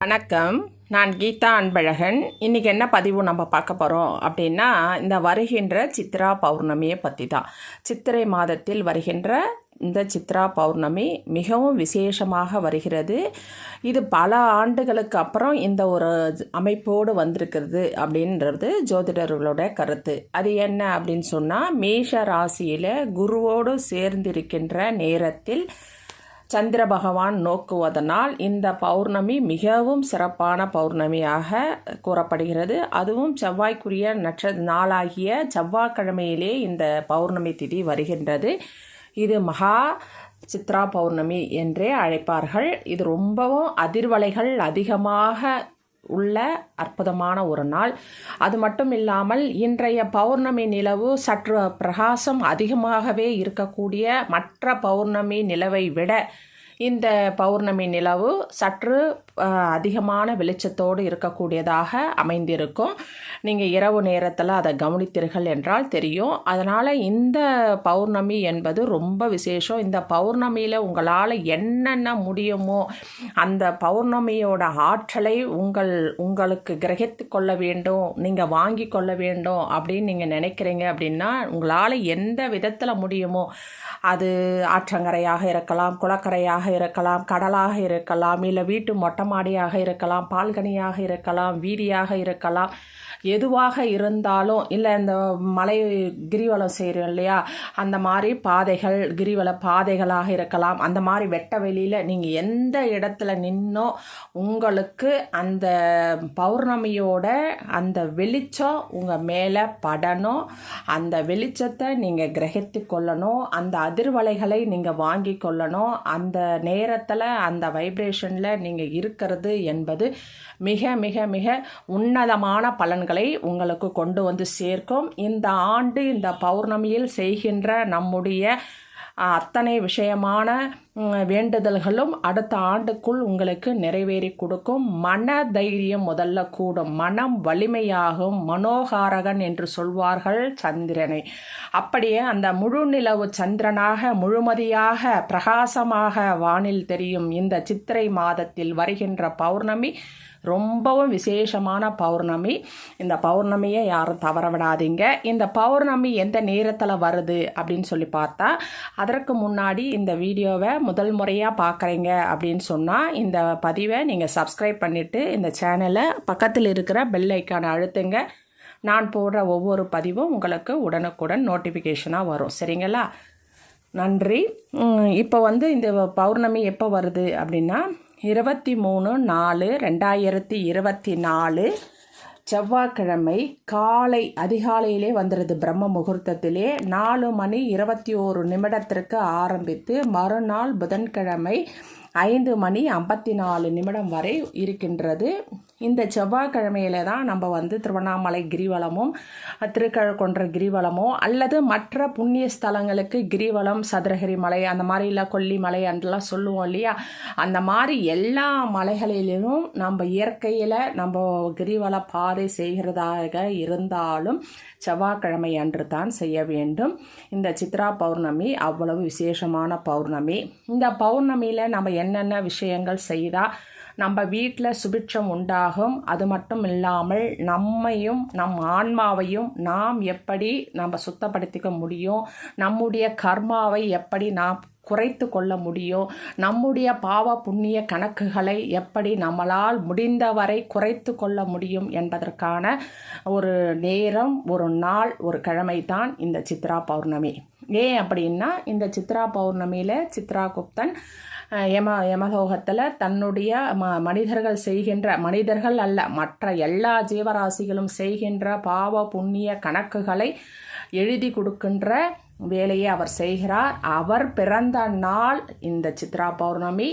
வணக்கம். நான் கீதா அன்பழகன். இன்றைக்கி என்ன பதிவு நம்ம பார்க்க போகிறோம் அப்படின்னா, இந்த வருகின்ற சித்ரா பௌர்ணமியை பற்றி தான். சித்திரை மாதத்தில் வருகின்ற இந்த சித்ரா பௌர்ணமி மிகவும் விசேஷமாக வருகிறது. இது பல ஆண்டுகளுக்கு அப்புறம் இந்த ஒரு அமைப்போடு வந்திருக்கிறது அப்படின்றது ஜோதிடர்களோட கருத்து. அது என்ன அப்படின்னு சொன்னால், மேஷ ராசியில் குருவோடு சேர்ந்திருக்கின்ற நேரத்தில் சந்திர பகவான் நோக்குவதனால் இந்த பௌர்ணமி மிகவும் சிறப்பான பௌர்ணமியாக கூறப்படுகிறது. அதுவும் செவ்வாய்க்குரிய நாளாகிய செவ்வாய்க்கிழமையிலே இந்த பௌர்ணமி திதி வருகின்றது. இது மகா சித்ரா பௌர்ணமி என்றே அழைப்பார்கள். இது ரொம்பவும் அதிர்வலைகள் அதிகமாக உள்ள அற்புதமான ஒரு நாள். அது மட்டும் இல்லாமல் இன்றைய பௌர்ணமி நிலவு சற்று பிரகாசம் அதிகமாகவே இருக்கக்கூடிய மற்ற பௌர்ணமி நிலவை விட இந்த பௌர்ணமி நிலவு சற்று அதிகமான வெளிச்சத்தோடு இருக்கக்கூடியதாக அமைந்திருக்கும். நீங்கள் இரவு நேரத்தில் அதை கவனித்தீர்கள் என்றால் தெரியும். அதனால் இந்த பௌர்ணமி என்பது ரொம்ப விசேஷம். இந்த பௌர்ணமியில் உங்களால் என்னென்ன முடியுமோ அந்த பௌர்ணமியோட ஆற்றலை உங்களுக்கு கிரகித்து கொள்ள வேண்டும், நீங்கள் வாங்கி கொள்ள வேண்டும் அப்படின்னு நீங்கள் நினைக்கிறீங்க அப்படின்னா, உங்களால் எந்த விதத்தில் முடியுமோ, அது ஆற்றங்கரையாக இருக்கலாம், குளக்கரையாக இருக்கலாம், கடலாக இருக்கலாம், இல்லை வீட்டு மொட்டை மாடியாக இருக்கலாம், பால்கனியாக இருக்கலாம், வீதியாக இருக்கலாம், எதுவாக இருந்தாலும், இல்லை இந்த மலை கிரிவலம் செய்கிறோம் இல்லையா, அந்த மாதிரி பாதைகள் கிரிவல பாதைகளாக இருக்கலாம். அந்த மாதிரி வெட்ட வெளியில் நீங்கள் எந்த இடத்துல நின்னோ உங்களுக்கு அந்த பௌர்ணமியோட அந்த வெளிச்சம் உங்கள் மேலே படணும். அந்த வெளிச்சத்தை நீங்கள் கிரகித்து கொள்ளணும். அந்த அதிர்வலைகளை நீங்கள் வாங்கி கொள்ளணும். அந்த நேரத்தில் அந்த வைப்ரேஷனில் நீங்கள் இருக்கிறது என்பது மிக மிக மிக உன்னதமான பலன்களை உங்களுக்கு கொண்டு வந்து சேர்க்கும். இந்த ஆண்டு இந்த பௌர்ணமியில் செய்கின்ற நம்முடைய அத்தனை விஷயமான வேண்டுதல்களும் அடுத்த ஆண்டுக்குள் உங்களுக்கு நிறைவேறி கொடுக்கும். மன தைரியம் முதல்ல கூடும், மனம் வலிமையாகும். மனோகாரகன் என்று சொல்வார்கள் சந்திரனை. அப்படியே அந்த முழு நிலவு சந்திரனாக முழுமதியாக பிரகாசமாக வானில் தெரியும் இந்த சித்திரை மாதத்தில் வருகின்ற பௌர்ணமி ரொம்பவும் விசேஷமான பௌர்ணமி. இந்த பௌர்ணமியை யாரும் தவற விடாதீங்க. இந்த பௌர்ணமி எந்த நேரத்தில் வருது அப்படின்னு சொல்லி பார்த்தா, அதற்கு முன்னாடி இந்த வீடியோவை முதல் முறையாக பார்க்குறீங்க அப்படின்னு சொன்னால் இந்த பதிவை நீங்கள் சப்ஸ்கிரைப் பண்ணிவிட்டு இந்த சேனலை பக்கத்தில் இருக்கிற பெல் ஐக்கானை அழுத்துங்க. நான் போடுற ஒவ்வொரு பதிவும் உங்களுக்கு உடனுக்குடன் நோட்டிஃபிகேஷனாக வரும். சரிங்களா? நன்றி. இப்போ இந்த பௌர்ணமி எப்போ வருது அப்படின்னா 23/4/2024 செவ்வாய்க்கிழமை காலை அதிகாலையிலே வந்துடுது. பிரம்ம முகூர்த்தத்திலே 4:21 ஆரம்பித்து மறுநாள் புதன்கிழமை 5:54 வரை இருக்கின்றது. இந்த செவ்வாய்க்கிழமையில தான் நம்ம திருவண்ணாமலை கிரிவலமும் திருக்கழுக்குன்ற கிரிவலமோ அல்லது மற்ற புண்ணிய ஸ்தலங்களுக்கு கிரிவலம், சதுரகிரி மலை, அந்த மாதிரிலாம் கொல்லிமலை அதெல்லாம் சொல்லுவோம் இல்லையா, அந்த மாதிரி எல்லா மலைகளிலும் நம்ம இயற்கையில் நம்ம கிரிவல பாதை செய்கிறதாக இருந்தாலும் செவ்வாய்க்கிழமை அன்று தான் செய்ய வேண்டும். இந்த சித்ரா பௌர்ணமி அவ்வளவு விசேஷமான பௌர்ணமி. இந்த பௌர்ணமியில் நம்ம என்னென்ன விஷயங்கள் செய்தால் நம்ம வீட்டில் சுபிட்சம் உண்டாகும். அது மட்டும் இல்லாமல் நம்மையும் நம் ஆன்மாவையும் நாம் எப்படி நம்ம சுத்தப்படுத்திக்க முடியும், நம்முடைய கர்மாவை எப்படி நாம் குறைத்து கொள்ள முடியும், நம்முடைய பாவ புண்ணிய கணக்குகளை எப்படி நம்மளால் முடிந்தவரை குறைத்து கொள்ள முடியும் என்பதற்கான ஒரு நேரம், ஒரு நாள், ஒரு கிழமை தான் இந்த சித்ரா பௌர்ணமி. ஏன் அப்படின்னா, இந்த சித்ரா பௌர்ணமியில் சித்ராகுப்தன் யமலோகத்தில் தன்னுடைய மனிதர்கள் செய்கின்ற, மனிதர்கள் அல்ல மற்ற எல்லா ஜீவராசிகளும் செய்கின்ற பாவ புண்ணிய கணக்குகளை எழுதி கொடுக்கின்ற வேலையை அவர் செய்கிறார். அவர் பிறந்த நாள் இந்த சித்ரா பௌர்ணமி.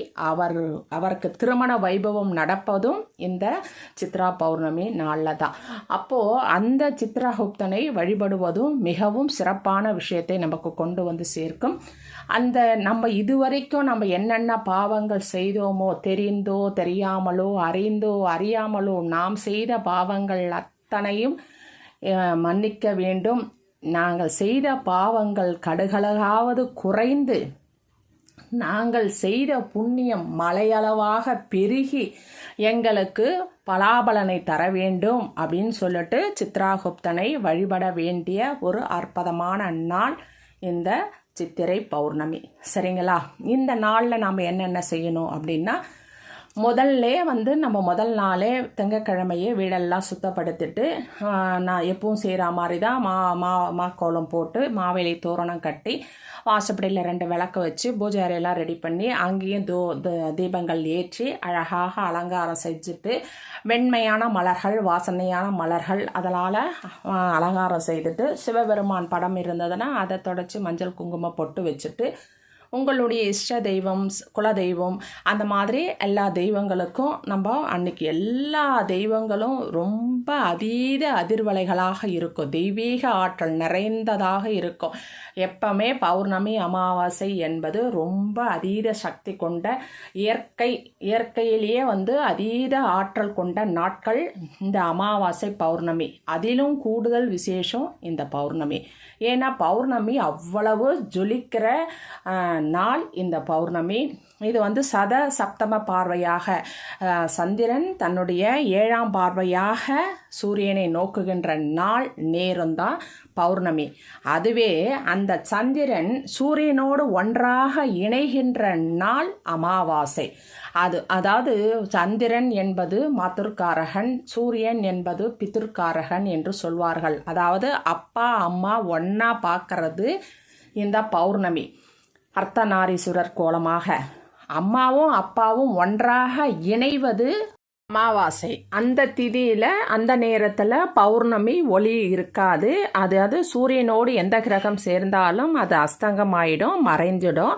அவருக்கு திருமண வைபவம் நடப்பதும் இந்த சித்ரா பௌர்ணமி நாளில் தான். அப்போது அந்த சித்ராகுப்தனை வழிபடுவதும் மிகவும் சிறப்பான விஷயத்தை நமக்கு கொண்டு வந்து சேர்க்கும். அந்த நம்ம இதுவரைக்கும் நம்ம என்னென்ன பாவங்கள் செய்தோமோ, தெரிந்தோ தெரியாமலோ அறிந்தோ அறியாமலோ நாம் செய்த பாவங்கள் அத்தனையும் மன்னிக்க வேண்டும். நாங்கள் செய்த பாவங்கள் கடுகளவாவது குறைந்து நாங்கள் செய்த புண்ணியம் மலையளவாக பெருகி எங்களுக்கு பலாபலனை தர வேண்டும் அப்படின்னு சொல்லிட்டு சித்ராகுப்தனை வழிபட வேண்டிய ஒரு அற்புதமான நாள் இந்த சித்திரை பௌர்ணமி. சரிங்களா? இந்த நாளில் நாம் என்னென்ன செய்யணும் அப்படின்னா, நம்ம முதல் நாளே திங்கக்கிழமையே வீடெல்லாம் சுத்தப்படுத்திட்டு, நான் எப்பவும் செய்கிற மாதிரி தான் மாக்கோலம் போட்டு மாவேலி தோரணம் கட்டி வாசப்படியில் 2 விளக்கு வச்சு பூஜை அறையெல்லாம் ரெடி பண்ணி அங்கேயும் தீபங்கள் ஏற்றி அழகாக அலங்காரம் செஞ்சுட்டு வெண்மையான மலர்கள் வாசனையான மலர்கள் அதனால் அலங்காரம் செய்துட்டு சிவபெருமான் படம் இருந்ததுன்னா அதை தொடச்சி மஞ்சள் குங்குமம் பொட்டு வச்சுட்டு உங்களுடைய இஷ்ட தெய்வம் குலதெய்வம் அந்த மாதிரி எல்லா தெய்வங்களுக்கும் நம்ம அன்னைக்கு எல்லா தெய்வங்களும் ரொம்ப அதீத அதிர்வலைகளாக இருக்கும், தெய்வீக ஆற்றல் நிறைந்ததாக இருக்கும். எப்பவுமே பௌர்ணமி அமாவாசை என்பது ரொம்ப அதீத சக்தி கொண்ட இயற்கையிலேயே அதீத ஆற்றல் கொண்ட நாட்கள் இந்த அமாவாசை பௌர்ணமி. அதிலும் கூடுதல் விசேஷம் இந்த பௌர்ணமி. ஏன்னா பௌர்ணமி அவ்வளவு ஜொலிக்கிற நாள் இந்த பௌர்ணமி. இது சத சப்தம பார்வையாக சந்திரன் தன்னுடைய 7ஆம் பார்வையாக சூரியனை நோக்குகின்ற நாள் நேரம்தான் பௌர்ணமி. அதுவே அந்த சந்திரன் சூரியனோடு ஒன்றாக இணைகின்ற நாள் அமாவாசை. அதாவது சந்திரன் என்பது மாதுர்காரகன், சூரியன் என்பது பிதுர்காரகன் என்று சொல்வார்கள். அதாவது அப்பா அம்மா ஒன்றா பார்க்கறது இந்த பௌர்ணமி. அர்த்தநாரீஸ்வரர் கோலமாக அம்மாவும் அப்பாவும் ஒன்றாக இணைவது அமாவாசை. அந்த திதியில் அந்த நேரத்தில் பௌர்ணமி ஒளி இருக்காது. அது சூரியனோடு எந்த கிரகம் சேர்ந்தாலும் அது அஸ்தங்கமாயிடும், மறைஞ்சிடும்.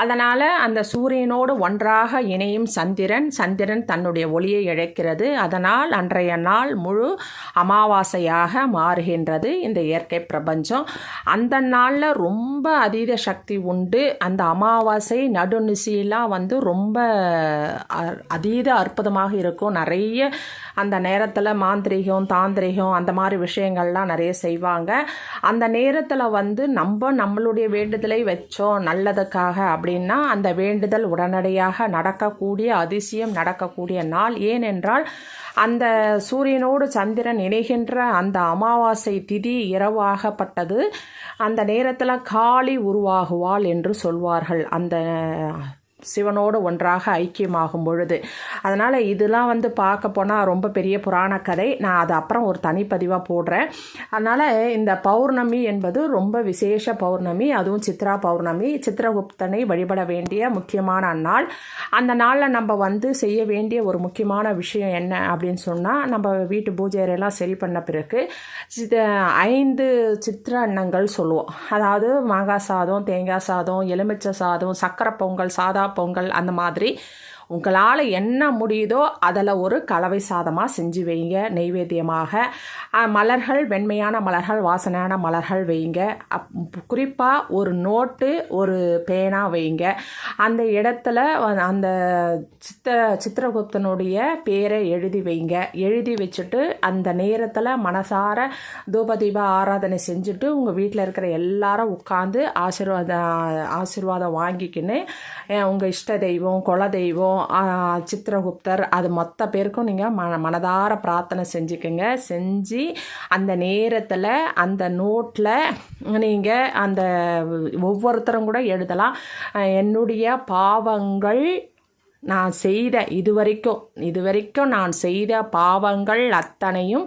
அதனால் அந்த சூரியனோடு ஒன்றாக இணையும் சந்திரன் தன்னுடைய ஒளியை இழக்கிறது. அதனால் அன்றைய நாள் முழு அமாவாசையாக மாறுகின்றது இந்த இயற்கை பிரபஞ்சம். அந்த நாளில் ரொம்ப அதீத சக்தி உண்டு. அந்த அமாவாசை நடுநிசியெல்லாம் ரொம்ப அதீத அற்புதமாக இருக்கும். நிறைய அந்த நேரத்தில் மாந்திரிகம் தாந்திரிகம் அந்த மாதிரி விஷயங்கள்லாம் நிறைய செய்வாங்க. அந்த நேரத்தில் நம்மளுடைய வேண்டுதலை வச்சோம் நல்லதுக்காக அப்படின்னா அந்த வேண்டுதல் உடனடியாக நடக்கக்கூடிய அதிசயம் நடக்கக்கூடிய நாள். ஏனென்றால் அந்த சூரியனோடு சந்திரன் இணைகின்ற அந்த அமாவாசை திதி இரவாகப்பட்டது. அந்த நேரத்தில் காளி உருவாகுவாள் என்று சொல்வார்கள், அந்த சிவனோடு ஒன்றாக ஐக்கியமாகும் பொழுது. அதனால் இதெல்லாம் பார்க்க போனால் ரொம்ப பெரிய புராண கதை. நான் அது அப்புறம் ஒரு தனிப்பதிவாக போடுறேன். அதனால் இந்த பௌர்ணமி என்பது ரொம்ப விசேஷ பௌர்ணமி. அதுவும் சித்ரா பௌர்ணமி, சித்திரகுப்தனை வழிபட வேண்டிய முக்கியமான நாள். அந்த நாளில் நம்ம செய்ய வேண்டிய ஒரு முக்கியமான விஷயம் என்ன அப்படின்னு சொன்னால், நம்ம வீட்டு பூஜை அறையெல்லாம் சரி பண்ண பிறகு 5 சித்திர அன்னங்கள் சொல்லுவோம். அதாவது மாங்காய் சாதம், தேங்காய் சாதம், எலுமிச்சை சாதம், சக்கரை பொங்கல், சாதா பொங்கல், அந்த மாதிரி உங்களால் என்ன முடியுதோ அதில் ஒரு கலவை சாதமாக செஞ்சு வைங்க நெய்வேத்தியமாக. மலர்கள், வெண்மையான மலர்கள், வாசனையான மலர்கள் வைங்க. குறிப்பாக ஒரு நோட்டு, ஒரு பேனா வைங்க. அந்த இடத்துல அந்த சித்திரகுப்தனுடைய பேரை எழுதி வைங்க. எழுதி வச்சுட்டு அந்த நேரத்தில் மனசார தூபதீப ஆராதனை செஞ்சுட்டு உங்கள் வீட்டில் இருக்கிற எல்லாரும் உட்காந்து ஆசீர்வாதம் வாங்கிக்கின்னு உங்கள் இஷ்ட தெய்வம், குலதெய்வம், சித்திரகுப்தர் அது மொத்த பேருக்கும் நீங்கள் மனதார பிரார்த்தனை செஞ்சு அந்த நேரத்தில் அந்த நோட்டில் நீங்கள் அந்த ஒவ்வொருத்தரும் கூட எழுதலாம், என்னுடைய பாவங்கள் நான் செய்த இதுவரைக்கும் நான் செய்த பாவங்கள் அத்தனையும்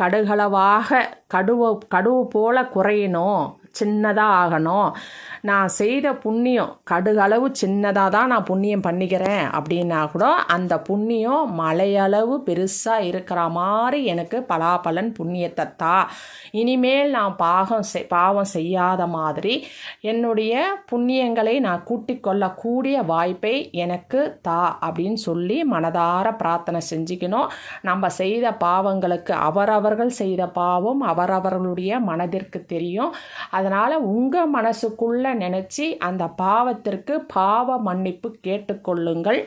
கடுகளவாக கடுவு போல குறையணும், சின்னதாக ஆகணும். நான் செய்த புண்ணியம் கடுகளவு சின்னதாக தான் நான் புண்ணியம் பண்ணிக்கிறேன் அப்படின்னா கூட அந்த புண்ணியம் மலையளவு பெருசாக இருக்கிற மாதிரி எனக்கு பலாபலன் புண்ணியத்தை தா. இனிமேல் நான் பாவம் செய்யாத மாதிரி என்னுடைய புண்ணியங்களை நான் கூட்டிக் கொள்ளக்கூடிய வாய்ப்பை எனக்கு தா அப்படின்னு சொல்லி மனதார பிரார்த்தனை செஞ்சுக்கணும். நம்ம செய்த பாவங்களுக்கு அவரவர்கள் செய்த பாவம் அவரவர்களுடைய மனதிற்கு தெரியும். அதனால் உங்கள் மனசுக்குள்ளே நினச்சி அந்த பாவத்திற்கு பாவ மன்னிப்பு கேட்டுக்கொள்ளுங்கள்.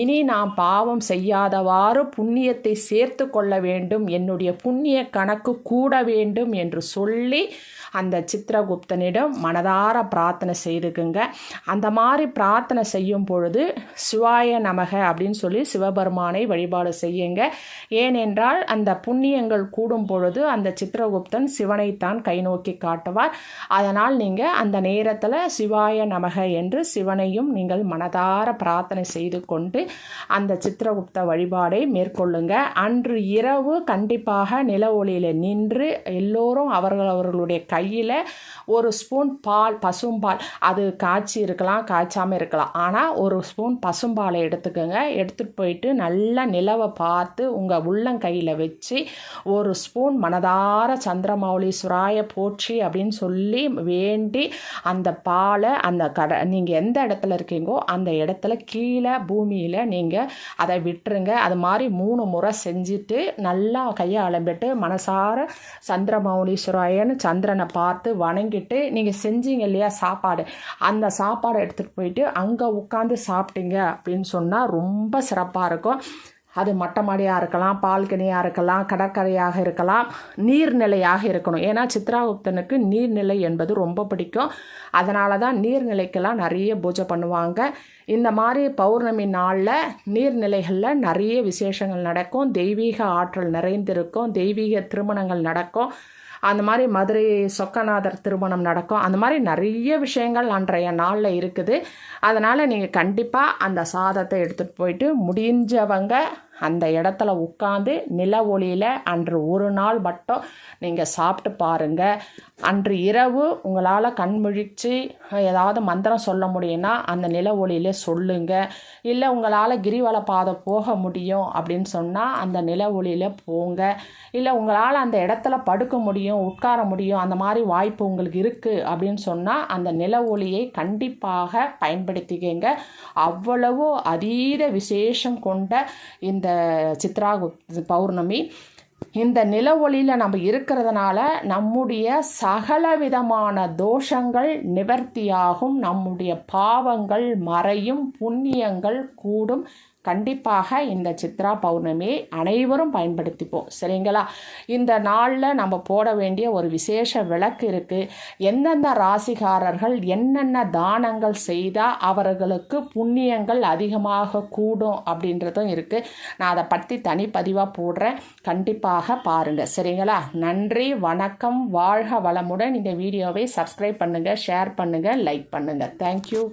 இனி நான் பாவம் செய்யாதவாறு புண்ணியத்தை சேர்த்து கொள்ள வேண்டும், என்னுடைய புண்ணிய கணக்கு கூட வேண்டும் என்று சொல்லி அந்த சித்திரகுப்தனிடம் மனதார பிரார்த்தனை செய்துக்குங்க. அந்த மாதிரி பிரார்த்தனை செய்யும் பொழுது சிவாய நமக அப்படின்னு சொல்லி சிவபெருமானை வழிபாடு செய்யுங்க. ஏனென்றால் அந்த புண்ணியங்கள் கூடும் பொழுது அந்த சித்திரகுப்தன் சிவனைத்தான் கை நோக்கி காட்டுவார். அதனால் நீங்கள் அந்த நேரத்தில் சிவாய நமக என்று சிவனையும் நீங்கள் மனதார பிரார்த்தனை செய்து கொண்டு அந்த சித்திரகுப்த வழிபாடை மேற்கொள்ளுங்க. அன்று இரவு கண்டிப்பாக நில ஒளியில் நின்று எல்லோரும் அவர்களுடைய கையில் ஒரு ஸ்பூன் பால், பசும்பால், அது காய்ச்சி இருக்கலாம் காய்ச்சாமல் இருக்கலாம், ஆனால் ஒரு ஸ்பூன் பசும்பாலை எடுத்துக்கோங்க. எடுத்துகிட்டு போயிட்டு நல்லா நிலவை பார்த்து உங்கள் உள்ளங்கையில் வச்சு ஒரு ஸ்பூன் மனதார சந்திரமௌலீஸ்வராய போற்றி அப்படின்னு சொல்லி வேண்டி அந்த பாலை அந்த நீங்கள் எந்த இடத்துல இருக்கீங்கோ அந்த இடத்துல கீழே பூமியில் நீங்கள் அதை விட்டுருங்க. அது மாதிரி 3 முறை செஞ்சுட்டு நல்லா கையை அலம்பிட்டு மனசார சந்திரமௌலீஸ்வராயன்னு சந்திரனை பார்த்து வணங்கிட்டு நீங்கள் செஞ்சீங்க இல்லையா சாப்பாடு, அந்த சாப்பாடை எடுத்துகிட்டு போயிட்டு அங்கே உட்காந்து சாப்பிட்டீங்க அப்படின்னு சொன்னால் ரொம்ப சிறப்பாக இருக்கும். அது மொட்டை மாடியாக இருக்கலாம், பால்கனியாக இருக்கலாம், கடற்கரையாக இருக்கலாம், நீர்நிலையாக இருக்கணும். ஏன்னா சித்ராகுப்தனுக்கு நீர்நிலை என்பது ரொம்ப பிடிக்கும். அதனால தான் நீர்நிலைக்கெல்லாம் நிறைய பூஜை பண்ணுவாங்க. இந்த மாதிரி பௌர்ணமி நாளில் நீர்நிலைகளில் நிறைய விசேஷங்கள் நடக்கும், தெய்வீக ஆற்றல் நிறைந்திருக்கும், தெய்வீக திருமணங்கள் நடக்கும். அந்த மாதிரி மதுரை சொக்கநாதர் திருமணம் நடக்கும். அந்த மாதிரி நிறைய விஷயங்கள் அன்றைய நாளில் இருக்குது. அதனால் நீங்கள் கண்டிப்பாக அந்த சாதத்தை எடுத்துகிட்டு போயிட்டு முடிஞ்சவங்க அந்த இடத்துல உட்காந்து நில ஒளியில் அன்று ஒரு நாள் மட்டும் நீங்கள் சாப்பிட்டு பாருங்கள். அன்று இரவு உங்களால் கண்முழித்து ஏதாவது மந்திரம் சொல்ல முடியும்னா அந்த நில ஒளியிலே சொல்லுங்கள். இல்லை உங்களால் கிரிவல பாதை போக முடியும் அப்படின்னு சொன்னால் அந்த நில ஒளியில் போங்க. இல்லை உங்களால் அந்த இடத்துல படுக்க முடியும், உட்கார முடியும், அந்த மாதிரி வாய்ப்பு உங்களுக்கு இருக்குது அப்படின்னு சொன்னால் அந்த நில ஒளியை கண்டிப்பாக பயன்படுத்திக்கங்க. அவ்வளவு அதீத விசேஷம் கொண்ட இந்த சித்ரா பௌர்ணமி, இந்த நில ஒளியில் நம்ம இருக்கிறதுனால நம்முடைய சகல விதமான தோஷங்கள் நிவர்த்தியாகும், நம்முடைய பாவங்கள் மறையும், புண்ணியங்கள் கூடும். கண்டிப்பாக இந்த சித்ரா பௌர்ணமியை அனைவரும் பயன்படுத்திப்போம், சரிங்களா? இந்த நாளில் நம்ம போட வேண்டிய ஒரு விசேஷ விளக்கு இருக்குது. எந்தெந்த ராசிக்காரர்கள் என்னென்ன தானங்கள் செய்தால் அவர்களுக்கு புண்ணியங்கள் அதிகமாக கூடும் அப்படின்றதும் இருக்குது. நான் அதை பற்றி தனிப்பதிவாக போடுறேன், கண்டிப்பாக பாருங்கள், சரிங்களா? நன்றி, வணக்கம், வாழ்க வளமுடன். இந்த வீடியோவை சப்ஸ்கிரைப் பண்ணுங்கள், ஷேர் பண்ணுங்கள், லைக் பண்ணுங்கள். தேங்க்யூ.